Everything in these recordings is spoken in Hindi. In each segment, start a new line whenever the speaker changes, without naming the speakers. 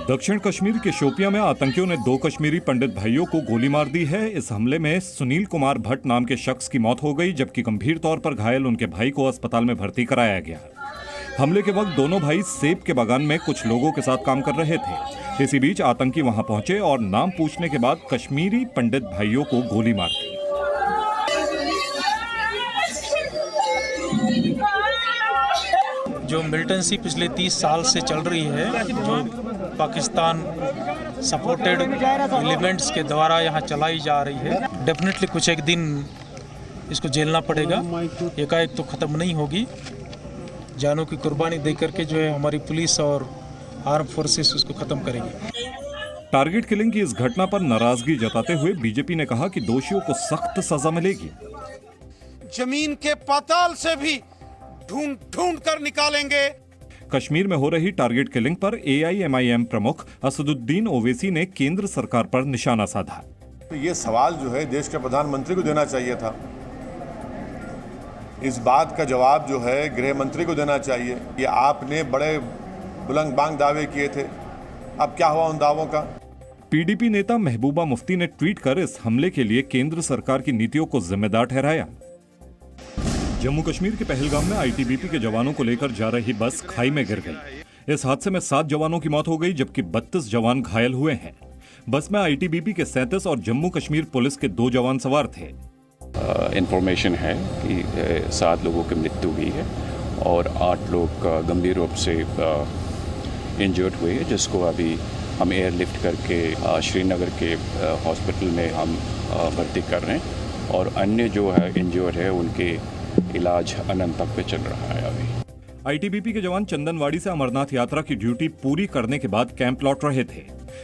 दक्षिण कश्मीर के शोपियां में आतंकियों ने 2 कश्मीरी पंडित भाइयों को गोली मार दी है। इस हमले में सुनील कुमार भट्ट नाम के शख्स की मौत हो गई, जबकि गंभीर तौर पर घायल उनके भाई को अस्पताल में भर्ती कराया गया। हमले के वक्त दोनों भाई सेब के बागान में कुछ लोगों के साथ काम कर रहे थे। इसी बीच आतंकी वहां पहुंचे और नाम पूछने के बाद कश्मीरी पंडित भाइयों को गोली मार दी।
जो मिलिटेंसी पिछले 30 साल से चल रही है, जो पाकिस्तान सपोर्टेड एलिमेंट्स के द्वारा यहाँ चलाई जा रही है, डेफिनेटली कुछ एक दिन इसको झेलना पड़ेगा। एकाएक तो ख़त्म नहीं होगी। जानों की कुर्बानी दे करके जो है हमारी पुलिस और आर्म फोर्सेस उसको ख़त्म करेगी।
टारगेट किलिंग की इस घटना पर नाराजगी जताते हुए बीजेपी ने कहा कि दोषियों को सख्त सजा मिलेगी।
जमीन के पाताल से भी ढूंढ कर निकालेंगे।
कश्मीर में हो रही टारगेट किलिंग पर AIMIM प्रमुख असदुद्दीन ओवैसी ने केंद्र सरकार पर निशाना साधा।
तो ये सवाल जो है देश के प्रधानमंत्री को देना चाहिए था। इस बात का जवाब जो है गृह मंत्री को देना चाहिए। ये आपने बड़े बुलंद बांग दावे किए थे, अब क्या हुआ उन दावों का?
PDP नेता महबूबा मुफ्ती ने ट्वीट कर इस हमले के लिए केंद्र सरकार की नीतियों को जिम्मेदार ठहराया। जम्मू कश्मीर के पहलगाम में ITBP के जवानों को लेकर जा रही बस खाई में गिर गई। इस हादसे में 7 जवानों की मौत हो गई, जबकि 32 जवान घायल हुए हैं। बस में ITBP के 37 और जम्मू कश्मीर पुलिस के 2 जवान सवार थे।
इंफॉर्मेशन है कि 7 लोगों की मृत्यु हुई है और 8 लोग गंभीर रूप से इंजर्ड हुए हैं, जिसको अभी हम एयरलिफ्ट करके श्रीनगर के हॉस्पिटल में हम भर्ती कर रहे हैं और अन्य जो है इंजर्ड है उनके इलाज अनंत तक पे चल रहा है। अभी
ITBP के जवान चंदनवाड़ी से अमरनाथ यात्रा की ड्यूटी पूरी करने के बाद कैंप लौट रहे थे,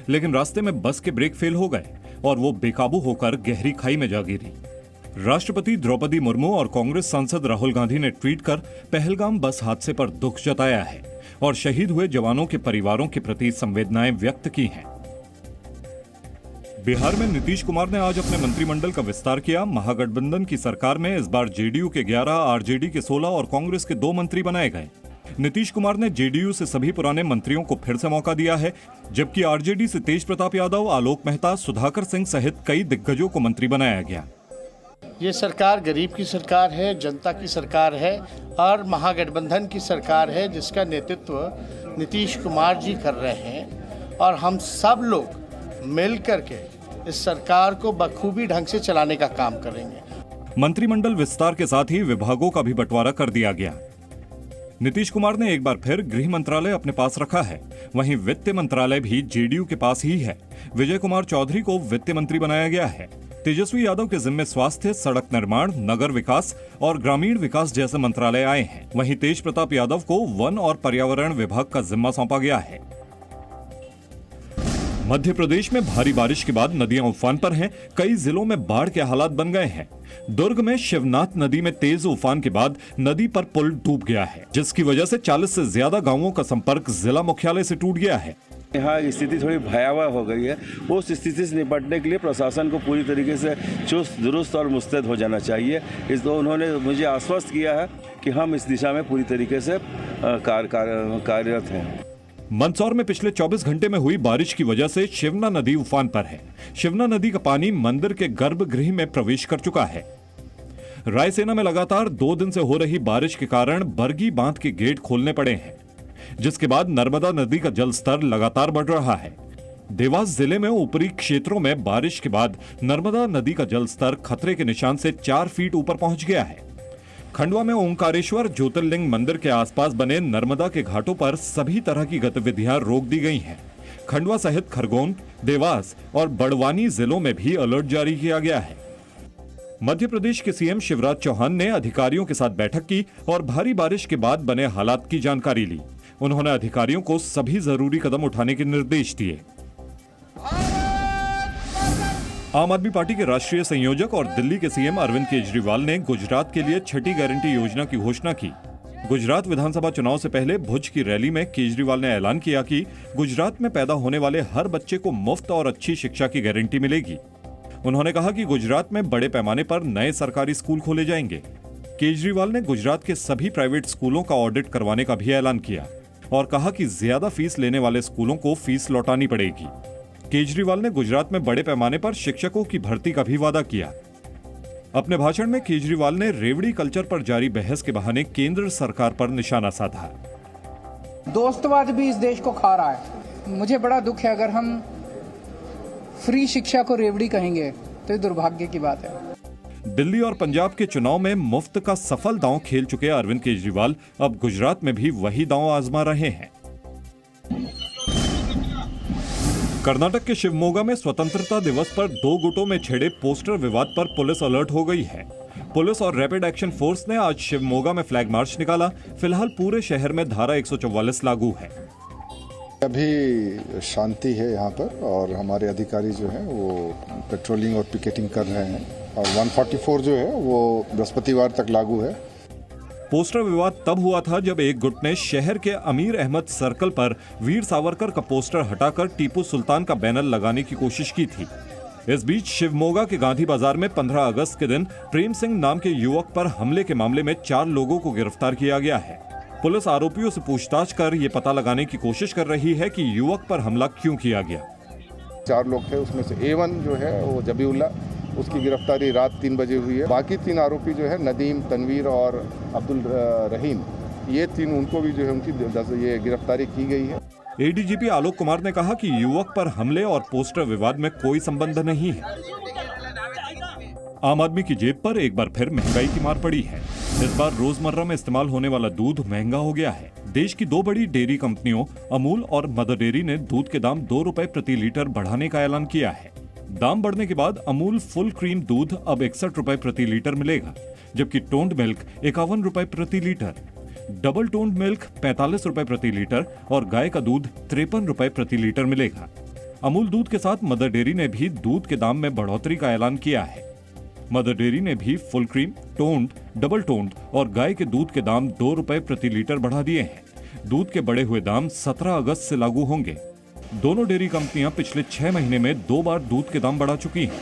लेकिन रास्ते में बस के ब्रेक फेल हो गए और वो बेकाबू होकर गहरी खाई में जा गिरी। राष्ट्रपति द्रौपदी मुर्मू और कांग्रेस सांसद राहुल गांधी ने ट्वीट कर पहलगाम बस हादसे पर दुख जताया है और शहीद हुए जवानों के परिवारों के प्रति संवेदनाएं व्यक्त की हैं। बिहार में नीतीश कुमार ने आज अपने मंत्रिमंडल का विस्तार किया। महागठबंधन की सरकार में इस बार JDU के 11, RJD के 16 और कांग्रेस के 2 मंत्री बनाए गए। नीतीश कुमार ने JDU से सभी पुराने मंत्रियों को फिर से मौका दिया है, जबकि RJD से तेज प्रताप यादव, आलोक मेहता, सुधाकर सिंह सहित कई दिग्गजों को मंत्री बनाया गया।
ये सरकार गरीब की सरकार है, जनता की सरकार है और महागठबंधन की सरकार है, जिसका नेतृत्व नीतीश कुमार जी कर रहे हैं और हम सब लोग मिल करके इस सरकार को बखूबी ढंग से चलाने का काम करेंगे।
मंत्रिमंडल विस्तार के साथ ही विभागों का भी बंटवारा कर दिया गया। नीतीश कुमार ने एक बार फिर गृह मंत्रालय अपने पास रखा है, वहीं वित्त मंत्रालय भी JDU के पास ही है। विजय कुमार चौधरी को वित्त मंत्री बनाया गया है। तेजस्वी यादव के जिम्मे स्वास्थ्य, सड़क निर्माण, नगर विकास और ग्रामीण विकास जैसे मंत्रालय आए हैं। वहीं तेज प्रताप यादव को वन और पर्यावरण विभाग का जिम्मा सौंपा गया है। मध्य प्रदेश में भारी बारिश के बाद नदियां उफान पर हैं। कई जिलों में बाढ़ के हालात बन गए हैं। दुर्ग में शिवनाथ नदी में तेज उफान के बाद नदी पर पुल डूब गया है, जिसकी वजह से 40 से ज्यादा गांवों का संपर्क जिला मुख्यालय से टूट गया है।
यहाँ स्थिति थोड़ी भयावह हो गई है। उस स्थिति से निपटने के लिए प्रशासन को पूरी तरीके से चुस्त दुरुस्त और मुस्तैद हो जाना चाहिए। उन्होंने मुझे आश्वस्त किया है कि हम इस दिशा में पूरी तरीके से कार्यरत हैं।
मंदसौर में पिछले 24 घंटे में हुई बारिश की वजह से शिवना नदी उफान पर है। शिवना नदी का पानी मंदिर के गर्भगृह में प्रवेश कर चुका है। रायसेना में लगातार 2 दिन से हो रही बारिश के कारण बरगी बांध के गेट खोलने पड़े हैं, जिसके बाद नर्मदा नदी का जल स्तर लगातार बढ़ रहा है। देवास जिले में ऊपरी क्षेत्रों में बारिश के बाद नर्मदा नदी का जल स्तर खतरे के निशान से 4 फीट ऊपर पहुंच गया है। खंडवा में ओंकारेश्वर ज्योतिर्लिंग मंदिर के आसपास बने नर्मदा के घाटों पर सभी तरह की गतिविधियां रोक दी गई हैं। खंडवा सहित खरगोन, देवास और बड़वानी जिलों में भी अलर्ट जारी किया गया है। मध्य प्रदेश के CM शिवराज चौहान ने अधिकारियों के साथ बैठक की और भारी बारिश के बाद बने हालात की जानकारी ली। उन्होंने अधिकारियों को सभी जरूरी कदम उठाने के निर्देश दिए। आम आदमी पार्टी के राष्ट्रीय संयोजक और दिल्ली के CM अरविंद केजरीवाल ने गुजरात के लिए छठी गारंटी योजना की घोषणा की। गुजरात विधानसभा चुनाव से पहले भुज की रैली में केजरीवाल ने ऐलान किया कि गुजरात में पैदा होने वाले हर बच्चे को मुफ्त और अच्छी शिक्षा की गारंटी मिलेगी। उन्होंने कहा कि गुजरात में बड़े पैमाने पर नए सरकारी स्कूल खोले जाएंगे। केजरीवाल ने गुजरात के सभी प्राइवेट स्कूलों का ऑडिट करवाने का भी ऐलान किया। और कहा कि ज्यादा फीस लेने वाले स्कूलों को फीस लौटानी पड़ेगी। केजरीवाल ने गुजरात में बड़े पैमाने पर शिक्षकों की भर्ती का भी वादा किया। अपने भाषण में केजरीवाल ने रेवड़ी कल्चर पर जारी बहस के बहाने केंद्र सरकार पर निशाना साधा।
दोस्तवाद भी इस देश को खा रहा है। मुझे बड़ा दुख है अगर हम फ्री शिक्षा को रेवड़ी कहेंगे तो ये दुर्भाग्य की बात है।
दिल्ली और पंजाब के चुनाव में मुफ्त का सफल दांव खेल चुके अरविंद केजरीवाल अब गुजरात में भी वही दांव आजमा रहे हैं। कर्नाटक के शिवमोगा में स्वतंत्रता दिवस पर 2 गुटों में छिड़े पोस्टर विवाद पर पुलिस अलर्ट हो गई है। पुलिस और रैपिड एक्शन फोर्स ने आज शिवमोगा में फ्लैग मार्च निकाला। फिलहाल पूरे शहर में धारा 144 लागू है।
अभी शांति है यहाँ पर और हमारे अधिकारी जो हैं वो पेट्रोलिंग और पिकेटिंग कर रहे हैं और 144 जो है वो बृहस्पतिवार तक लागू है।
पोस्टर विवाद तब हुआ था जब एक गुट ने शहर के अमीर अहमद सर्कल पर वीर सावरकर का पोस्टर हटाकर टीपू सुल्तान का बैनर लगाने की कोशिश की थी। इस बीच शिवमोगा के गांधी बाजार में 15 अगस्त के दिन प्रेम सिंह नाम के युवक पर हमले के मामले में 4 लोगों को गिरफ्तार किया गया है। पुलिस आरोपियों से पूछताछ कर ये पता लगाने की कोशिश कर रही है कि युवक पर हमला क्यों किया गया।
4 लोग थे, उसमें से A1 जो है वो जबीउल्ला, उसकी गिरफ्तारी रात 3 बजे हुई है। बाकी 3 आरोपी जो है नदीम, तनवीर और अब्दुल रहीम, ये 3 उनको भी जो है उनकी ये गिरफ्तारी की गई है।
एडीजीपी आलोक कुमार ने कहा कि युवक पर हमले और पोस्टर विवाद में कोई संबंध नहीं है। आम आदमी की जेब पर एक बार फिर महंगाई की मार पड़ी है। इस बार रोजमर्रा में इस्तेमाल होने वाला दूध महंगा हो गया है। देश की 2 बड़ी डेयरी कंपनियों अमूल और मदर डेयरी ने दूध के दाम 2 रुपए प्रति लीटर बढ़ाने का ऐलान किया है। दाम बढ़ने के बाद अमूल फुल क्रीम दूध अब 61 रुपए प्रति लीटर मिलेगा, जबकि टोन्ड मिल्क 51 रुपए प्रति लीटर, डबल टोन्ड मिल्क 45 रुपए प्रति लीटर और गाय का दूध 53 रुपए प्रति लीटर मिलेगा। अमूल दूध के साथ मदर डेयरी ने भी दूध के दाम में बढ़ोतरी का ऐलान किया है। मदर डेयरी ने भी full cream, toned, double toned और गाय के दूध के दाम 2 रुपए प्रति लीटर बढ़ा दिए हैं। दूध के बढ़े हुए दाम 17 अगस्त से लागू होंगे। दोनों डेयरी कंपनियां पिछले 6 महीने में 2 बार दूध के दाम बढ़ा चुकी हैं।